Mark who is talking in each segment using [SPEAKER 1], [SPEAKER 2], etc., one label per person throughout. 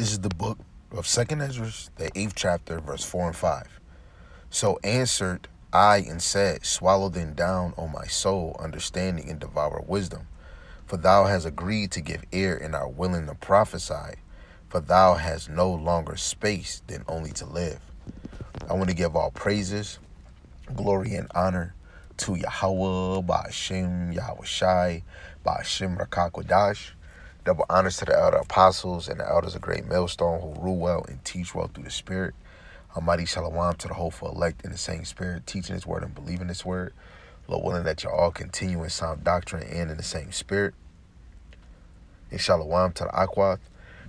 [SPEAKER 1] This is the book of 2nd Ezra, the 8th chapter, verse 4 and 5. So answered I and said, Swallow then down, O my soul, understanding, and devour wisdom. For thou hast agreed to give ear and art willing to prophesy. For thou hast no longer space than only to live. I want to give all praises, glory, and honor to Yahawah, Ba'ashem, Yahawashi, Ba'ashem Rakakwadash. Double honors to the elder apostles and the elders of Great Millstone who rule well and teach well through the Spirit. Almighty Shalom to the hopeful elect in the same Spirit, teaching His word and believing His word. Lord willing that you all continue in sound doctrine and in the same Spirit. And Shalom to the Akwath,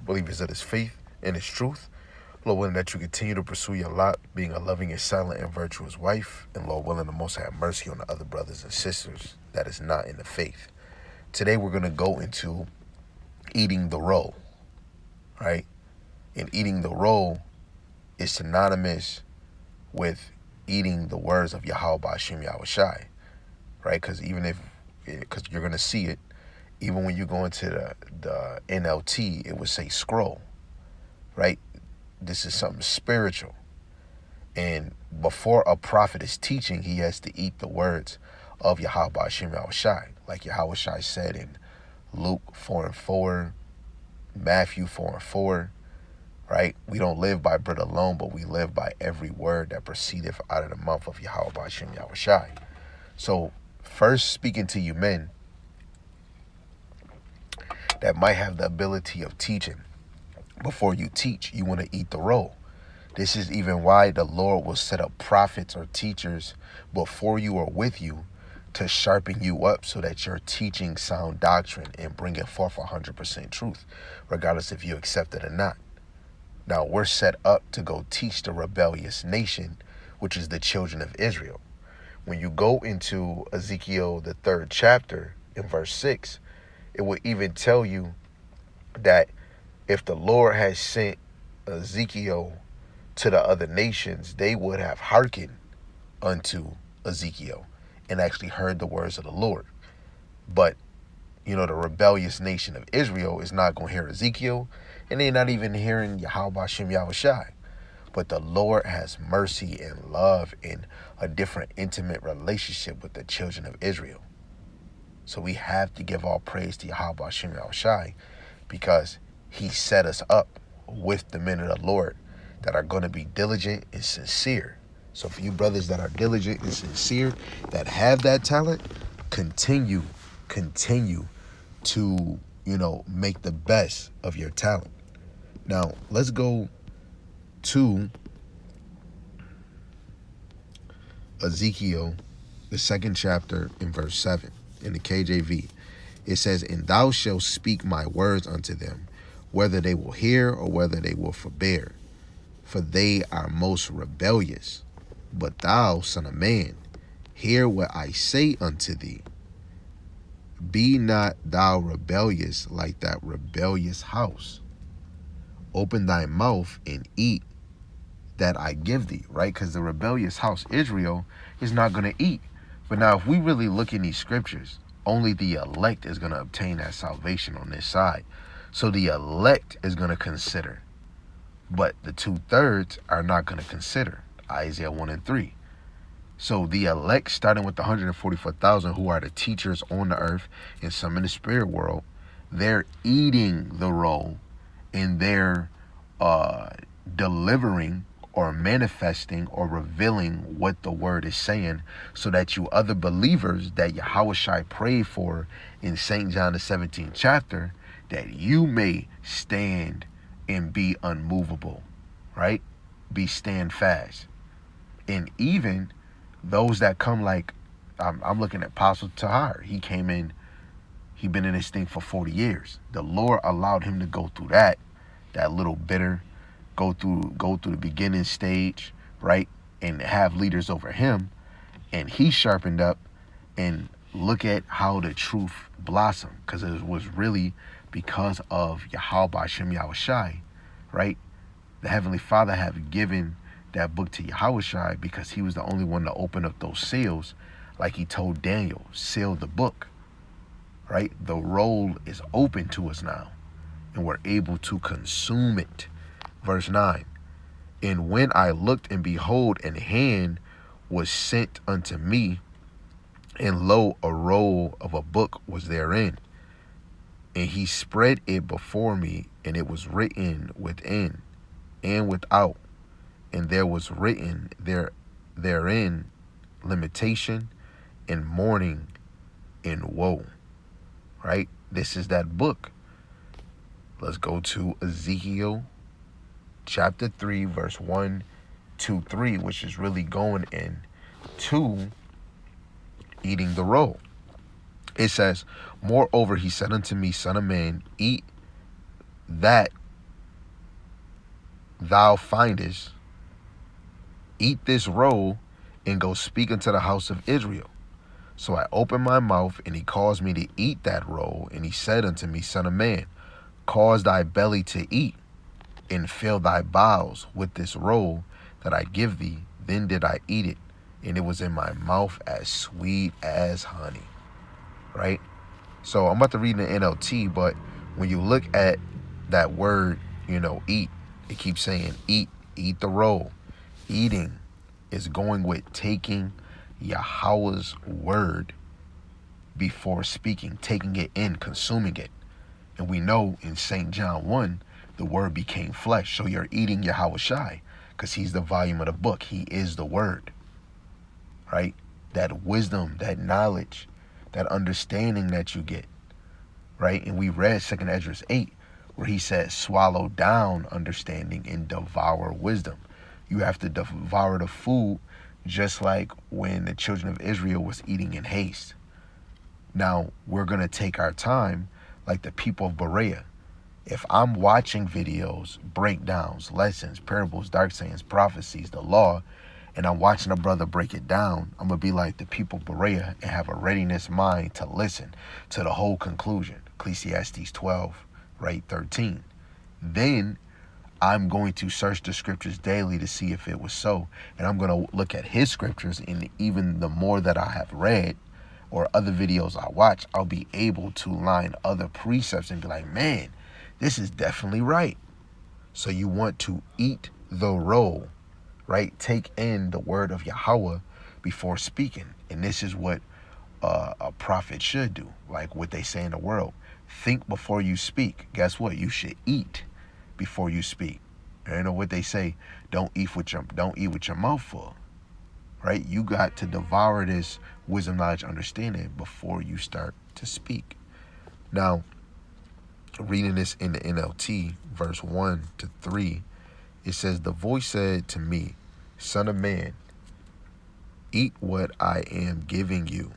[SPEAKER 1] believers of His faith and His truth. Lord willing that you continue to pursue your lot, being a loving and silent and virtuous wife. And Lord willing the Most have mercy on the other brothers and sisters that is not in the faith. Today we're going to go into eating the roll, right? And eating the roll is synonymous with eating the words of Yahawah Ba'ashem Yahawashi, right? Because you're going to see it, even when you go into the NLT, it would say scroll, right? This is something spiritual. And before a prophet is teaching, he has to eat the words of Yahawah Ba'ashem Yahawashi, like Yahawashi said in Luke 4:4, Matthew 4:4, right? We don't live by bread alone, but we live by every word that proceedeth out of the mouth of Yahawah Ba'ashem Yahawashi. So first, speaking to you men that might have the ability of teaching, before you teach, you want to eat the roll. This is even why the Lord will set up prophets or teachers before you or with you to sharpen you up so that you're teaching sound doctrine and bringing forth 100% truth, regardless if you accept it or not. Now, we're set up to go teach the rebellious nation, which is the children of Israel. When you go into Ezekiel, the 3rd chapter, in verse 6, it will even tell you that if the Lord has sent Ezekiel to the other nations, they would have hearkened unto Ezekiel and actually heard the words of the Lord. But, the rebellious nation of Israel is not going to hear Ezekiel, and they're not even hearing Yahawah Ba'ashem Yahawashi. But the Lord has mercy and love and a different intimate relationship with the children of Israel. So we have to give all praise to Yahawah Ba'ashem Yahawashi because He set us up with the men of the Lord that are going to be diligent and sincere. So for you brothers that are diligent and sincere, that have that talent, continue to, make the best of your talent. Now, let's go to Ezekiel, the 2nd chapter, in verse 7, in the KJV. It says, And thou shalt speak my words unto them, whether they will hear or whether they will forbear. For they are most rebellious. But thou, son of man, hear what I say unto thee. Be not thou rebellious like that rebellious house. Open thy mouth and eat that I give thee, right? Because the rebellious house, Israel, is not going to eat. But now, if we really look in these scriptures, only the elect is going to obtain that salvation on this side. So the elect is going to consider. But the 2/3 are not going to consider. Isaiah 1 and 3. So the elect, starting with the 144,000 who are the teachers on the earth and some in the spirit world, they're eating the roll and they're delivering or manifesting or revealing what the word is saying so that you other believers that Yahawashi prayed for in St. John the 17th chapter, that you may stand and be unmovable, right? Be stand fast. And even those that come, like, I'm looking at Apostle Tahar. He came in, he been in this thing for 40 years. The Lord allowed him to go through that little bitter, go through the beginning stage, right? And have leaders over him. And he sharpened up, and look at how the truth blossomed, because it was really because of Yahawah Ba'ashem Yahawashi, right? The Heavenly Father have given that book to Yahawashi because he was the only one to open up those seals, like he told Daniel, seal the book, right? The roll is open to us now. and were able to consume it. Verse 9. And when I looked, and behold, an hand was sent unto me, and lo, a roll of a book was therein. And he spread it before me, and it was written within and without. And there was written therein limitation and mourning and woe. Right? This is that book. Let's go to Ezekiel chapter 3, verse 1 to 3, which is really going into eating the roll. It says, moreover, he said unto me, Son of man, eat that thou findest, eat this roll, and go speak unto the house of Israel. So I opened my mouth, and he caused me to eat that roll. And he said unto me, Son of man, cause thy belly to eat, and fill thy bowels with this roll that I give thee. Then did I eat it, and it was in my mouth as sweet as honey. Right? So I'm about to read in the NLT, but when you look at that word, eat, it keeps saying eat the roll. Eating is going with taking Yahawah's word before speaking, taking it in, consuming it. And we know in St. John 1, the word became flesh. So you're eating Yahawashi because he's the volume of the book. He is the word, right? That wisdom, that knowledge, that understanding that you get, right? And we read 2nd Ezra 8, where he says, swallow down understanding and devour wisdom. You have to devour the food just like when the children of Israel was eating in haste. Now, we're going to take our time like the people of Berea. If I'm watching videos, breakdowns, lessons, parables, dark sayings, prophecies, the law, and I'm watching a brother break it down, I'm going to be like the people of Berea and have a readiness mind to listen to the whole conclusion. Ecclesiastes 12, right, 13. Then I'm going to search the scriptures daily to see if it was so. And I'm going to look at his scriptures, and even the more that I have read or other videos I watch, I'll be able to line other precepts and be like, man, this is definitely right. So you want to eat the roll, right? Take in the word of Yahawah before speaking. And this is what a prophet should do, like what they say in the world. Think before you speak. Guess what? You should eat before you speak. You know what they say? Don't eat with your mouth full. Right? You got to devour this wisdom, knowledge, understanding before you start to speak. Now, reading this in the NLT, verse 1 to 3, it says, the voice said to me, Son of man, eat what I am giving you.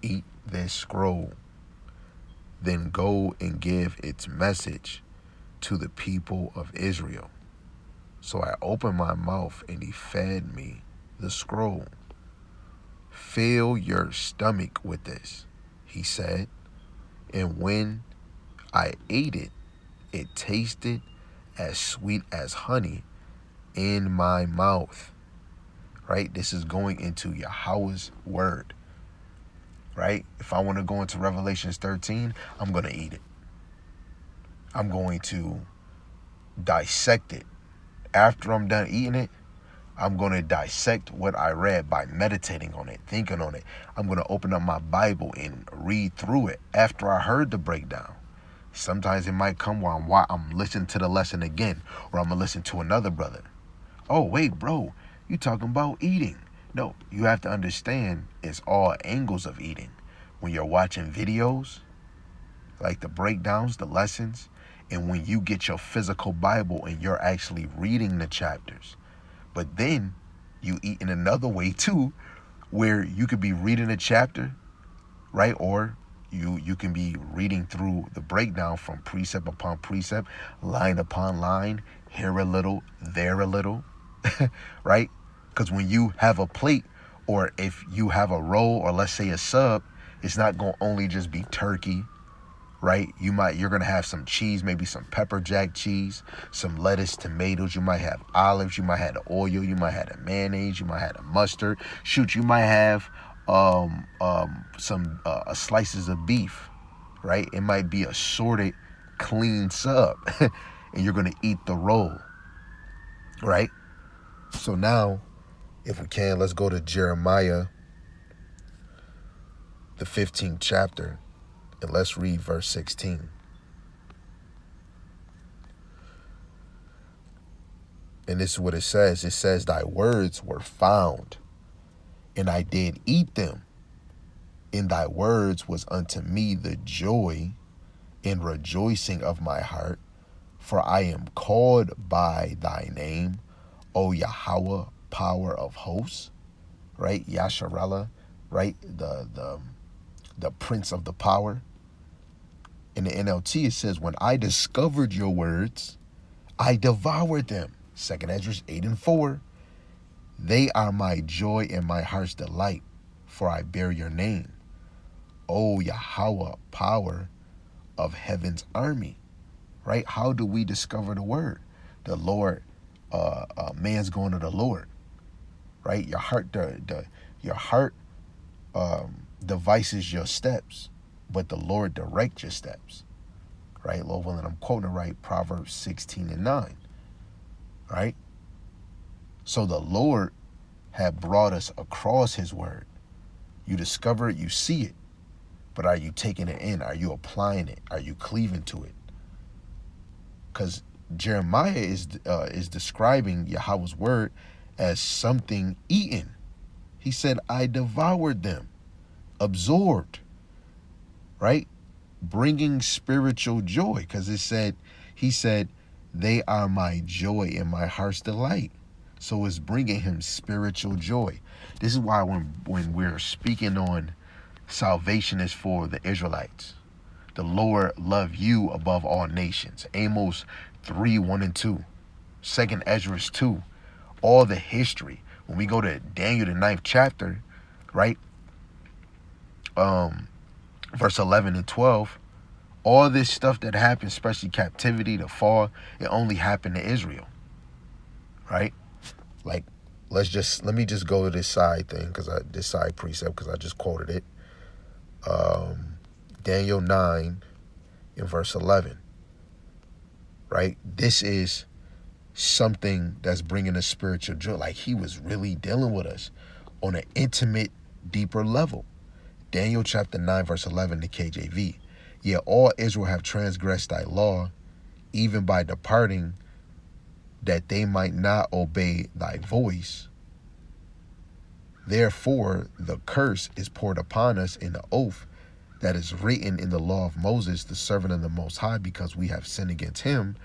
[SPEAKER 1] Eat this scroll. Then go and give its message to the people of Israel. So I opened my mouth, and he fed me the scroll. Fill your stomach with this, he said. And when I ate it, it tasted as sweet as honey in my mouth. Right? This is going into Yahawah's word. Right? If I want to go into Revelations 13, I'm going to eat it. I'm going to dissect it. After I'm done eating it, I'm going to dissect what I read by meditating on it, thinking on it. I'm going to open up my Bible and read through it after I heard the breakdown. Sometimes it might come while I'm listening to the lesson again, or I'm going to listen to another brother. Oh, wait, bro, you talking about eating. No, you have to understand it's all angles of eating. When you're watching videos, like the breakdowns, the lessons, and when you get your physical Bible and you're actually reading the chapters. But then you eat in another way too, where you could be reading a chapter, right? Or you can be reading through the breakdown from precept upon precept, line upon line, here a little, there a little, right? Because when you have a plate, or if you have a roll, or let's say a sub, it's not going to only just be turkey, right? You're going to have some cheese, maybe some pepper jack cheese, some lettuce, tomatoes. You might have olives. You might have the oil. You might have the mayonnaise. You might have the mustard. Shoot, you might have some slices of beef, right? It might be assorted clean sub. And you're going to eat the roll, right? So now, if we can, let's go to Jeremiah, the 15th chapter, and let's read verse 16. And this is what it says. It says, thy words were found, and I did eat them. And thy words was unto me the joy and rejoicing of my heart. For I am called by thy name, O Yahawah, power of hosts. Right? Yasharallah, right? The prince of the power. In the NLT, it says, when I discovered your words, I devoured them. 2nd Ezra 8:4. They are my joy and my heart's delight, for I bear your name. O Yahawah, power of heaven's army. Right? How do we discover the word? The Lord, man's going to the Lord. Right? Your heart, your heart devises your steps, but the Lord directs your steps. Right? Lord willing, I'm quoting it right, Proverbs 16:9. Right? So the Lord had brought us across his word. You discover it, you see it, but are you taking it in? Are you applying it? Are you cleaving to it? Because Jeremiah is describing Yahweh's word as something eaten. He said, I devoured them, absorbed, right? Bringing spiritual joy, because he said, they are my joy and my heart's delight. So it's bringing him spiritual joy. This is why when we're speaking on salvation is for the Israelites. The Lord loved you above all nations. Amos 3:1-2. 2nd Ezra 2. All the history. When we go to Daniel, the 9th chapter, right? Verse 11 and 12. All this stuff that happened, especially captivity, the fall, it only happened to Israel. Right? Like, let me just go to this side thing, this side precept, because I just quoted it. Daniel 9 in verse 11. Right? This is something that's bringing us spiritual joy. Like, he was really dealing with us on an intimate, deeper level. Daniel chapter 9 verse 11, the KJV. Yet all Israel have transgressed thy law, even by departing, that they might not obey thy voice. Therefore the curse is poured upon us in the oath that is written in the law of Moses, the servant of the Most High, because we have sinned against him,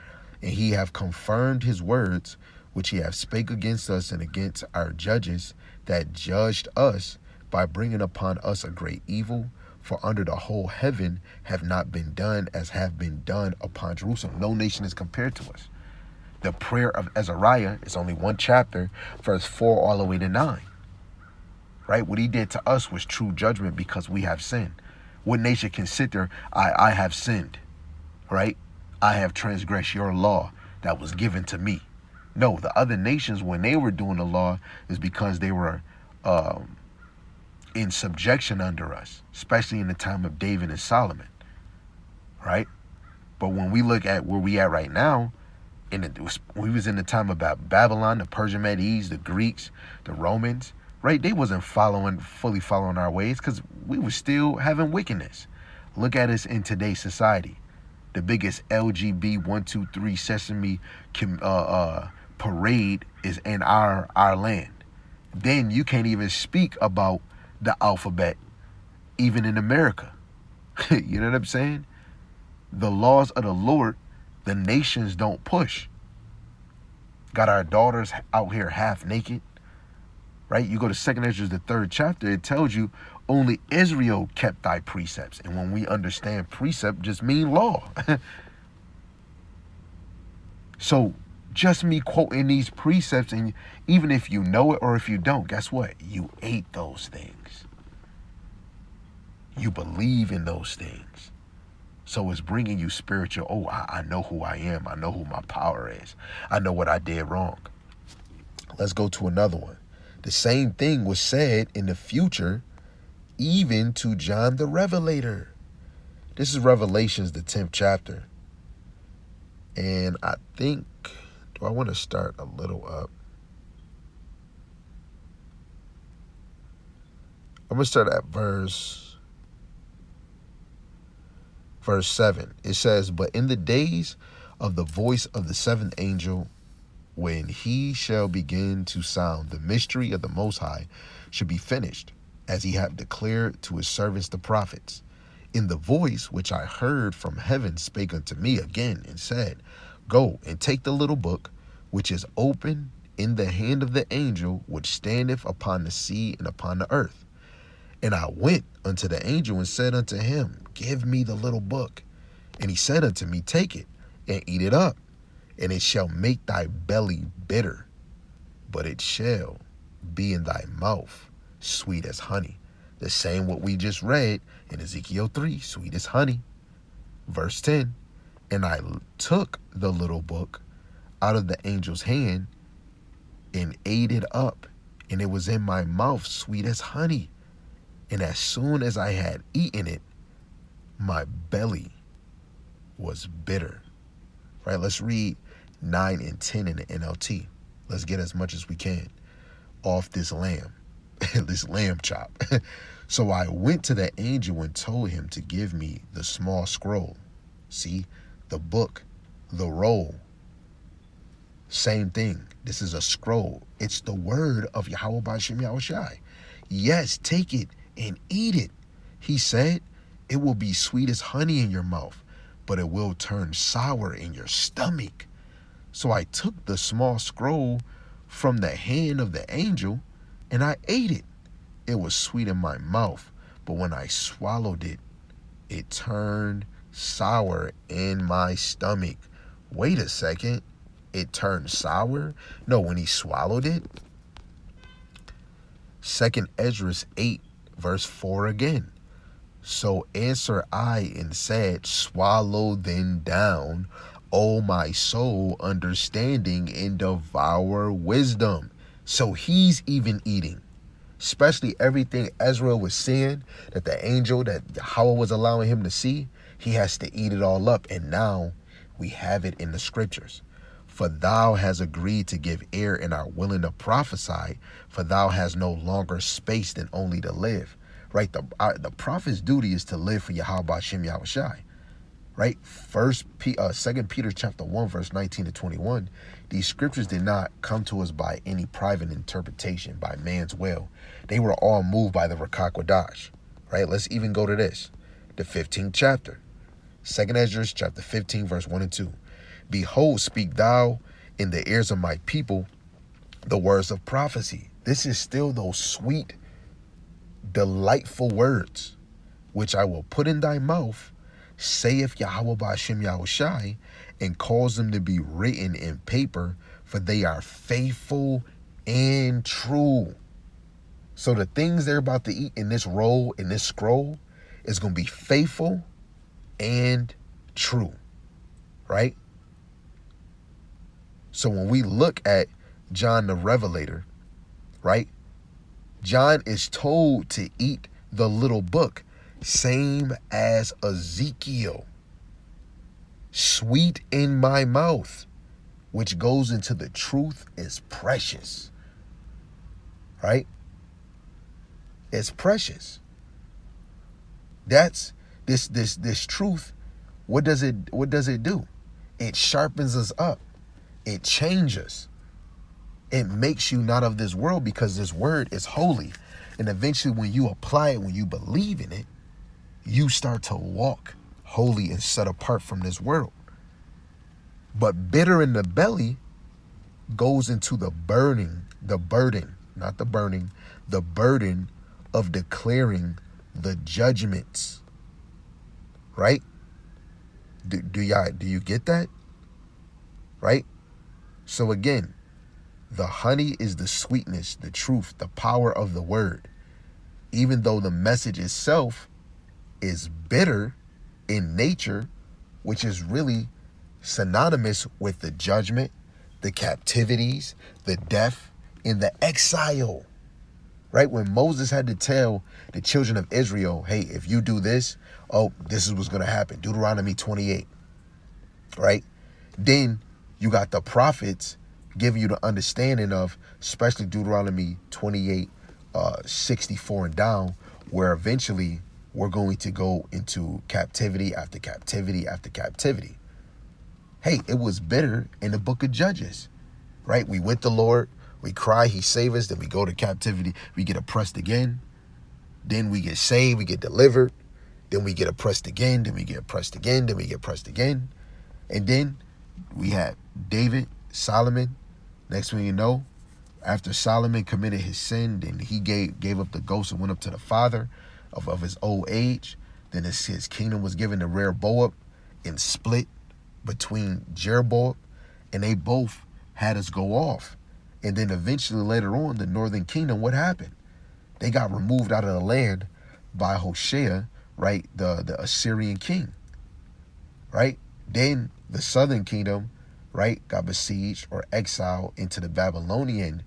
[SPEAKER 1] and he have confirmed his words, which he have spake against us and against our judges that judged us, by bringing upon us a great evil. For under the whole heaven have not been done as have been done upon Jerusalem. No nation is compared to us. The prayer of Azariah is only one chapter, verse 4 all the way to 9. Right? What he did to us was true judgment because we have sinned. What nation can sit there? I have sinned. Right? I have transgressed your law that was given to me. No, the other nations, when they were doing the law, is because they were in subjection under us, especially in the time of David and Solomon, right? But when we look at where we at right now, we was in the time of Babylon, the Persian Medes, the Greeks, the Romans, right? They wasn't fully following our ways because we were still having wickedness. Look at us in today's society. The biggest LGB 123 Sesame parade is in our land. Then you can't even speak about the alphabet, even in America. You know what I'm saying? The laws of the Lord, the nations don't push. Got our daughters out here half naked, right? You go to 2nd Ezra, the 3rd chapter, it tells you only Israel kept thy precepts. And when we understand precept, just mean law. So just me quoting these precepts, and even if you know it or if you don't, guess what? You ate those things. You believe in those things. So it's bringing you spiritual, oh, I know who I am. I know who my power is. I know what I did wrong. Let's go to another one. The same thing was said in the future, even to John the Revelator. This is Revelations, the 10th chapter, And I think, do I want to start a little up? I'm going to start at verse 7. It says, "But in the days of the voice of the seventh angel, when he shall begin to sound, the mystery of the Most High should be finished, as he hath declared to his servants the prophets. In the voice which I heard from heaven spake unto me again, and said, Go and take the little book, which is open in the hand of the angel which standeth upon the sea and upon the earth. And I went unto the angel and said unto him, Give me the little book. And he said unto me, Take it and eat it up, and it shall make thy belly bitter, but it shall be in thy mouth sweet as honey." The same what we just read in Ezekiel 3, sweet as honey. Verse 10, "And I took the little book out of the angel's hand and ate it up, and it was in my mouth sweet as honey. And as soon as I had eaten it, my belly was bitter." Right, let's read 9 and 10 in the NLT. Let's get as much as we can off this lamb, this lamb chop. "So I went to the angel and told him to give me the small scroll." See, the book, the roll, same thing. This is a scroll. It's the word of Yahawah Yahawashi. "Yes, take it and eat it." He said, "It will be sweet as honey in your mouth, but it will turn sour in your stomach." So I took the small scroll from the hand of the angel, and I ate it. It was sweet in my mouth, but when I swallowed it, it turned sour in my stomach. Wait a second. It turned sour? No, when he swallowed it? 2 Ezra 8, verse 4 again. "So answered I and said, Swallow then down, O my soul, understanding, and devour wisdom." So he's even eating, especially everything Ezra was seeing, that the angel, that Yahawah was allowing him to see, he has to eat it all up. And now we have it in the scriptures. "For thou hast agreed to give ear and art willing to prophesy, for thou hast no longer space than only to live." Right? The prophet's duty is to live for Yahawah Yahawashi. Right? 2 Peter chapter 1, verse 19 to 21. These scriptures did not come to us by any private interpretation, by man's will. They were all moved by the Rakak Wadash. Right? Let's even go to this. The 15th chapter. 2 Ezra chapter 15, verse 1 and 2. "Behold, speak thou in the ears of my people the words of prophecy." This is still those sweet, delightful words, "which I will put in thy mouth, saith Yahawah Yahawashi, and cause them to be written in paper, for they are faithful and true." So the things they're about to eat in this roll, in this scroll, is going to be faithful and true. Right? So when we look at John the Revelator, right? John is told to eat the little book, same as Ezekiel. "Sweet in my mouth," which goes into the truth, is precious. Right? It's precious. That's this truth. What does it do? It sharpens us up. It changes. It makes you not of this world, because this word is holy. And eventually when you apply it, when you believe in it, you start to walk holy and set apart from this world. But bitter in the belly goes into the burden of declaring the judgments. Right? Do you get that? Right? So again, the honey is the sweetness, the truth, the power of the word. Even though the message itself is bitter in nature, which is really synonymous with the judgment, the captivities, the death, and the exile. Right? When Moses had to tell the children of Israel, hey, if you do this, oh, this is what's going to happen. Deuteronomy 28. Right? Then you got the prophets giving you the understanding of, especially Deuteronomy 28, 64 and down, where eventually we're going to go into captivity after captivity after captivity. Hey, it was bitter in the book of Judges, right? We went to the Lord, we cry, he save us, then we go to captivity, we get oppressed again, then we get saved, we get delivered, then we get oppressed again, then we get oppressed again, then we get oppressed again. And then we had David, Solomon. Next thing you know, after Solomon committed his sin, then he gave up the ghost and went up to the Father of his old age. Then his kingdom was given to Rehoboam and split between Jeroboam, and they both had us go off. And then eventually later on, the northern kingdom, what happened? They got removed out of the land by Hoshea, right? The Assyrian king, right? Then the southern kingdom, right, got besieged or exiled into the Babylonian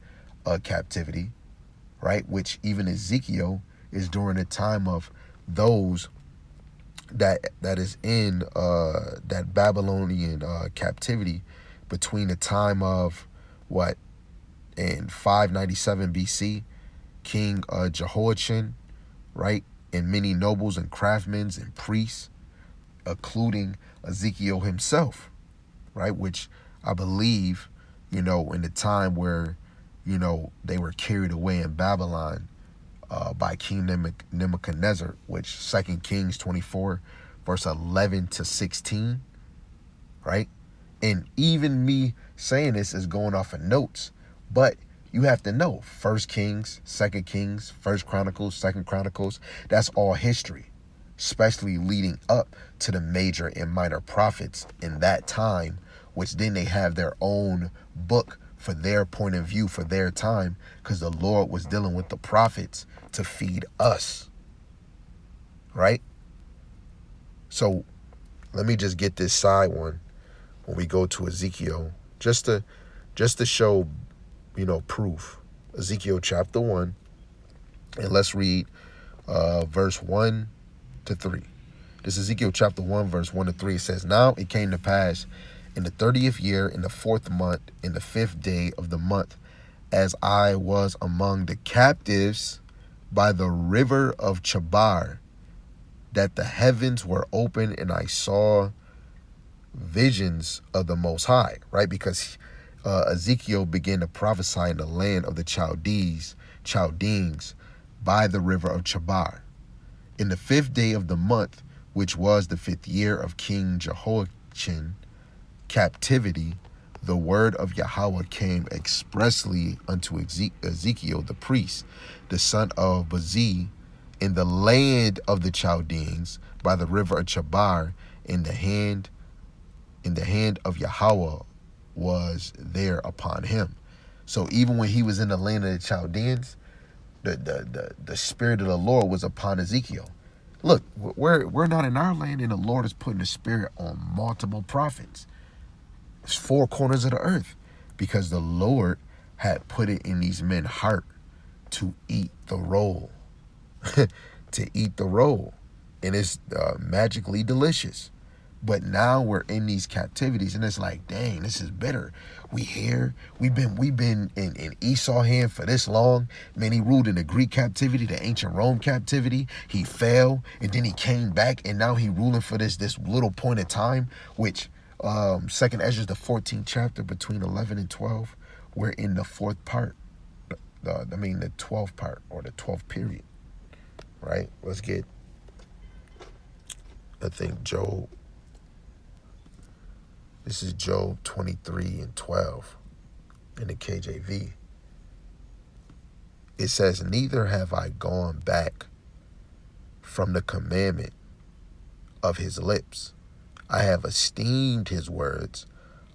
[SPEAKER 1] captivity, right? Which even Ezekiel is during the time of those that is in that Babylonian captivity between the time of what, in 597 BC, King Jehoiachin, right, and many nobles and craftsmen and priests, including Ezekiel himself, right, which I believe, in the time where, they were carried away in Babylon by King Nebuchadnezzar, which 2 Kings 24, verse 11 to 16, right? And even me saying this is going off of notes, but you have to know 1 Kings, 2 Kings, 1 Chronicles, 2 Chronicles, that's all history, especially leading up to the major and minor prophets in that time, which then they have their own book for their point of view for their time, because the Lord was dealing with the prophets to feed us, right? So let me just get this side one when we go to Ezekiel, just to show, proof. Ezekiel chapter 1, and let's read verse 1 to 3. This is Ezekiel chapter 1, verse 1 to 3. It says, "Now it came to pass in the 30th year, in the 4th month, in the 5th day of the month, as I was among the captives by the river of Chebar, that the heavens were open, and I saw visions of the Most High," right? Because Ezekiel began to prophesy in the land of the Chaldeans by the river of Chebar. In the 5th day of the month, which was the 5th year of King Jehoiachin captivity, the word of Yahawah came expressly unto Ezekiel the priest, the son of Buzi, in the land of the Chaldeans by the river of Chebar, in the hand of Yahawah was there upon him. So even when he was in the land of the Chaldeans, the spirit of the Lord was upon Ezekiel. Look, we're not in our land, and the Lord is putting the spirit on multiple prophets. It's 4 corners of the earth, because the Lord had put it in these men's heart to eat the roll, to eat the roll, and it's magically delicious. But now we're in these captivities, and it's like, dang, this is bitter. We've been in Esau's hand for this long. Man, he ruled in the Greek captivity, the ancient Rome captivity. He fell, and then he came back, and now he ruling for this little point of time, which 2nd Ezra, the 14th chapter, between 11 and 12, we're in the 4th part. The 12th part, or the 12th period, right? Let's get, I think, Job. This is Job 23 and 12 in the KJV. It says, "Neither have I gone back from the commandment of his lips. I have esteemed his words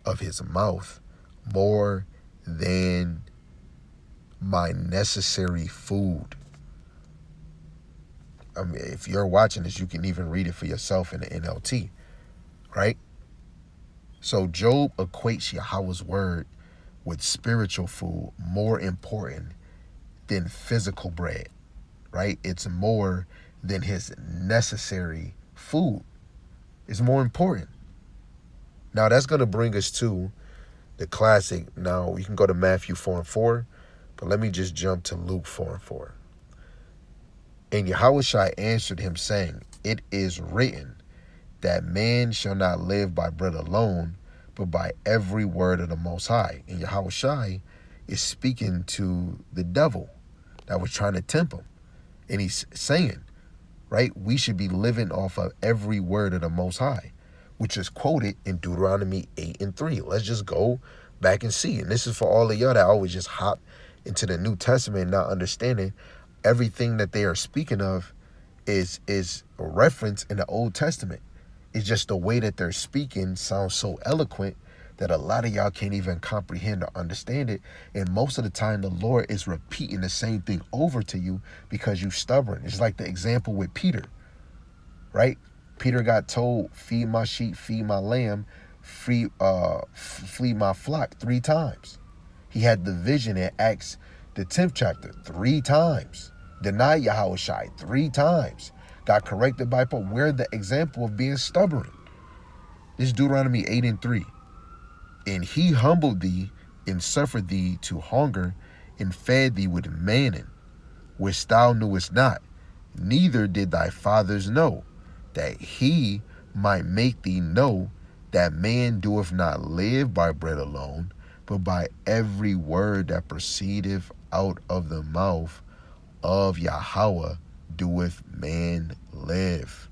[SPEAKER 1] of his mouth more than my necessary food." I mean, if you're watching this, you can even read it for yourself in the NLT, right? So Job equates Yahweh's word with spiritual food more important than physical bread, right? It's more than his necessary food. It's more important. Now that's going to bring us to the classic. Now we can go to Matthew 4:4, but let me just jump to Luke 4:4. And Yahawashi answered him, saying, It is written that man shall not live by bread alone, but by every word of the Most High. And Yahawashi is speaking to the devil that was trying to tempt him. And he's saying, right, we should be living off of every word of the Most High, which is quoted in Deuteronomy 8:3. Let's just go back and see. And this is for all of y'all that always just hop into the New Testament, not understanding everything that they are speaking of is a reference in the Old Testament. It's just the way that they're speaking sounds so eloquent that a lot of y'all can't even comprehend or understand it. And most of the time, the Lord is repeating the same thing over to you because you're stubborn. It's like the example with Peter, right? Peter got told, feed my sheep, feed my lamb, flee my flock 3 times. He had the vision in Acts, the 10th chapter, 3 times. Denied Yahawashi 3 times. Got corrected by Paul. We're the example of being stubborn. This is Deuteronomy 8:3. And he humbled thee and suffered thee to hunger and fed thee with manna, which thou knewest not, neither did thy fathers know, that he might make thee know that man doeth not live by bread alone, but by every word that proceedeth out of the mouth of Yahawah doeth man live.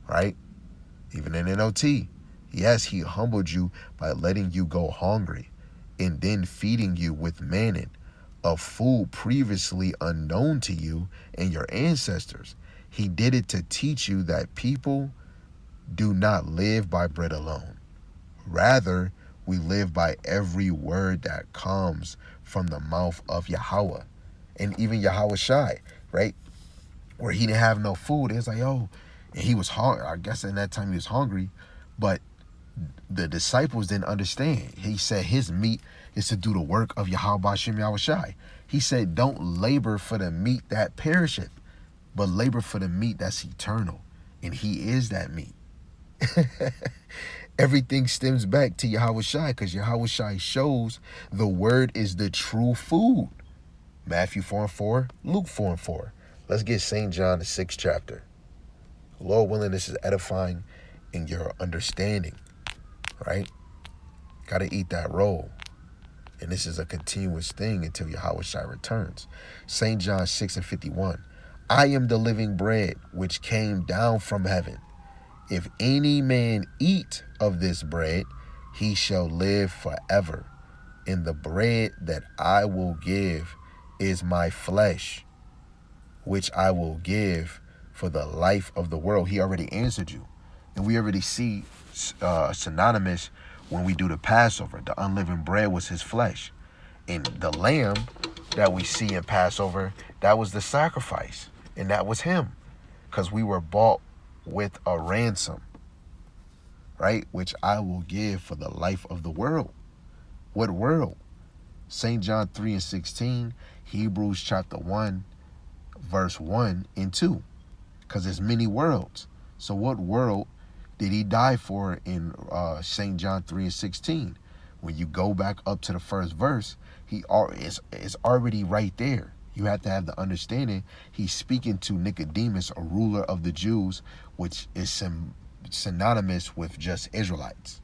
[SPEAKER 1] Right? Even in NLT. Yes, he humbled you by letting you go hungry and then feeding you with manna, of food previously unknown to you and your ancestors. He did it to teach you that people do not live by bread alone. Rather, we live by every word that comes from the mouth of Yahawah. And even Yahawashi, right? Where he didn't have no food. It's like, oh, and he was hungry. I guess in that time he was hungry, but the disciples didn't understand. He said his meat is to do the work of Yahawah Shem Yahawashi. He said, don't labor for the meat that perisheth, but labor for the meat that's eternal. And he is that meat. Everything stems back to Yahawashi because Yahawashi shows the word is the true food. Matthew 4:4, Luke 4:4. Let's get St. John, the 6th chapter. Lord willing, this is edifying in your understanding, right? Got to eat that roll. And this is a continuous thing until Yahawashi returns. St. John 6:51. I am the living bread which came down from heaven. If any man eat of this bread, he shall live forever. And the bread that I will give is my flesh, which I will give for the life of the world. He already answered you. And we already see synonymous when we do the Passover. The unleavened bread was his flesh. And the lamb that we see in Passover, that was the sacrifice. And that was him. Because we were bought with a ransom, right? Which I will give for the life of the world. What world? St. John 3:16, Hebrews chapter 1, verse 1 and 2. Because there's many worlds. So what world did he die for in St. John 3:16? When you go back up to the first verse, it's already right there. You have to have the understanding. He's speaking to Nicodemus, a ruler of the Jews, which is synonymous with just Israelites,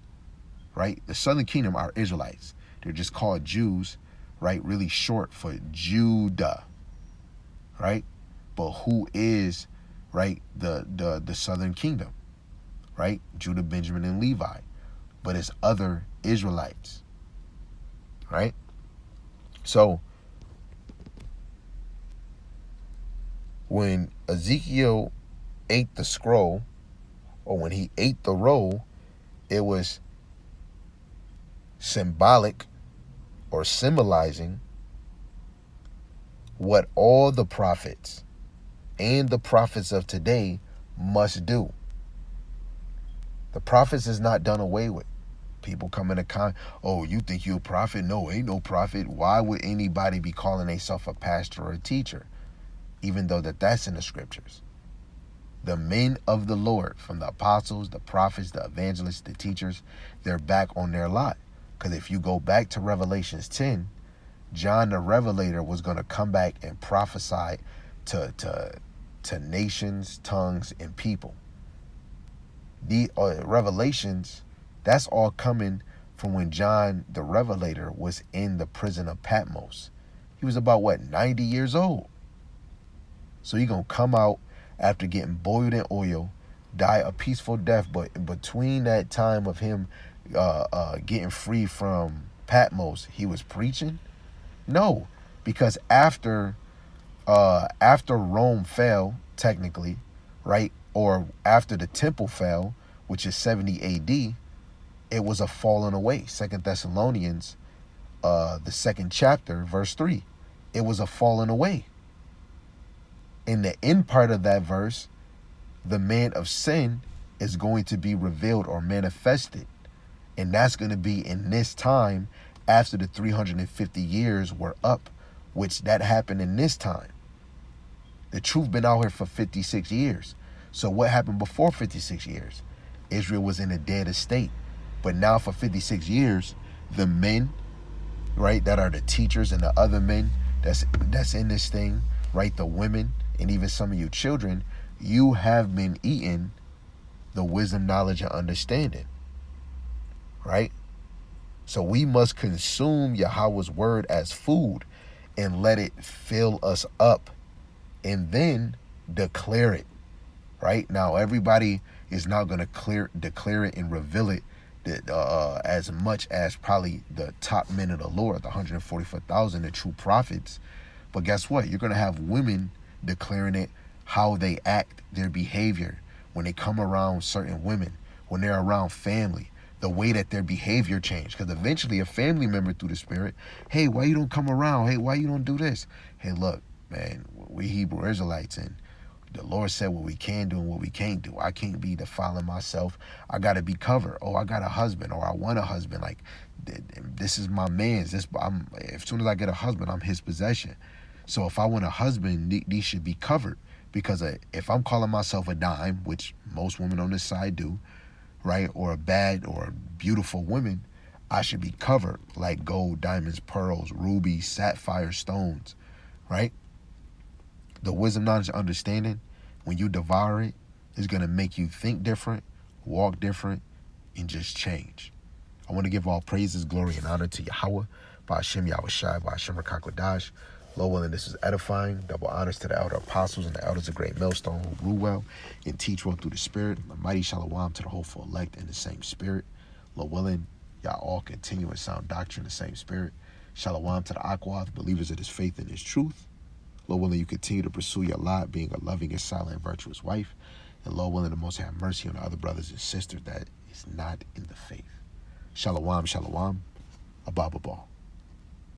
[SPEAKER 1] right? The southern kingdom are Israelites. They're just called Jews, right? Really short for Judah, right? But who is, right, the southern kingdom, right? Judah, Benjamin, and Levi. But it's other Israelites, right? So when Ezekiel ate the scroll, or when he ate the roll, it was symbolic or symbolizing what all the prophets and the prophets of today must do. The prophets is not done away with. People come in a oh, you think you're a prophet? No, ain't no prophet. Why would anybody be calling themselves a pastor or a teacher? Even though that's in the scriptures. The men of the Lord, from the apostles, the prophets, the evangelists, the teachers, they're back on their lot. Because if you go back to Revelations 10, John the Revelator was going to come back and prophesy to nations, tongues, and people. The Revelations, that's all coming from when John the Revelator was in the prison of Patmos. He was about, 90 years old. So he's going to come out after getting boiled in oil, die a peaceful death. But in between that time of him getting free from Patmos, he was preaching? No, because after Rome fell, technically, right, or after the temple fell, which is 70 AD, it was a falling away. 2 Thessalonians, the 2nd chapter, verse 3. It was a falling away. In the end part of that verse, the man of sin is going to be revealed or manifested. And that's going to be in this time after the 350 years were up, which that happened in this time. The truth been out here for 56 years. So what happened before 56 years? Israel was in a dead state. But now for 56 years, the men, right, that are the teachers and the other men that's in this thing, right, the women, and even some of you children, you have been eating the wisdom, knowledge, and understanding, right? So we must consume Yahawah's word as food and let it fill us up and then declare it, right? Now, everybody is not going to declare it and reveal it as much as probably the top men of the Lord, the 144,000, the true prophets. But guess what? You're going to have women declaring it, how they act, their behavior, when they come around certain women, when they're around family, the way that their behavior changed. Because eventually a family member through the Spirit, hey, why you don't come around? Hey, why you don't do this? Hey, look, man, we Hebrew Israelites, and the Lord said what we can do and what we can't do. I can't be defiling myself. I got to be covered. Oh, I got a husband, or I want a husband. Like, this is my man's. As soon as I get a husband, I'm his possession. So if I want a husband, these should be covered. Because if I'm calling myself a dime, which most women on this side do, right, or a bad or a beautiful woman, I should be covered like gold, diamonds, pearls, rubies, sapphire, stones, right? The wisdom, knowledge, and understanding, when you devour it, is going to make you think different, walk different, and just change. I want to give all praises, glory, and honor to Yahawah, by Hashem Yahawashi, by Hashem Rakakwadash. Lord willing, this is edifying. Double honors to the elder apostles and the elders of Great Millstone who rule well and teach well through the Spirit. A mighty shalom to the hopeful elect in the same Spirit. Lord willing, y'all all continue in sound doctrine in the same Spirit. Shalom to the Akwath, believers of his faith and his truth. Lord willing, you continue to pursue your lot, being a loving and silent and virtuous wife. And Lord willing, the Most have mercy on the other brothers and sisters that is not in the faith. Shalom, shalom, abba, ball.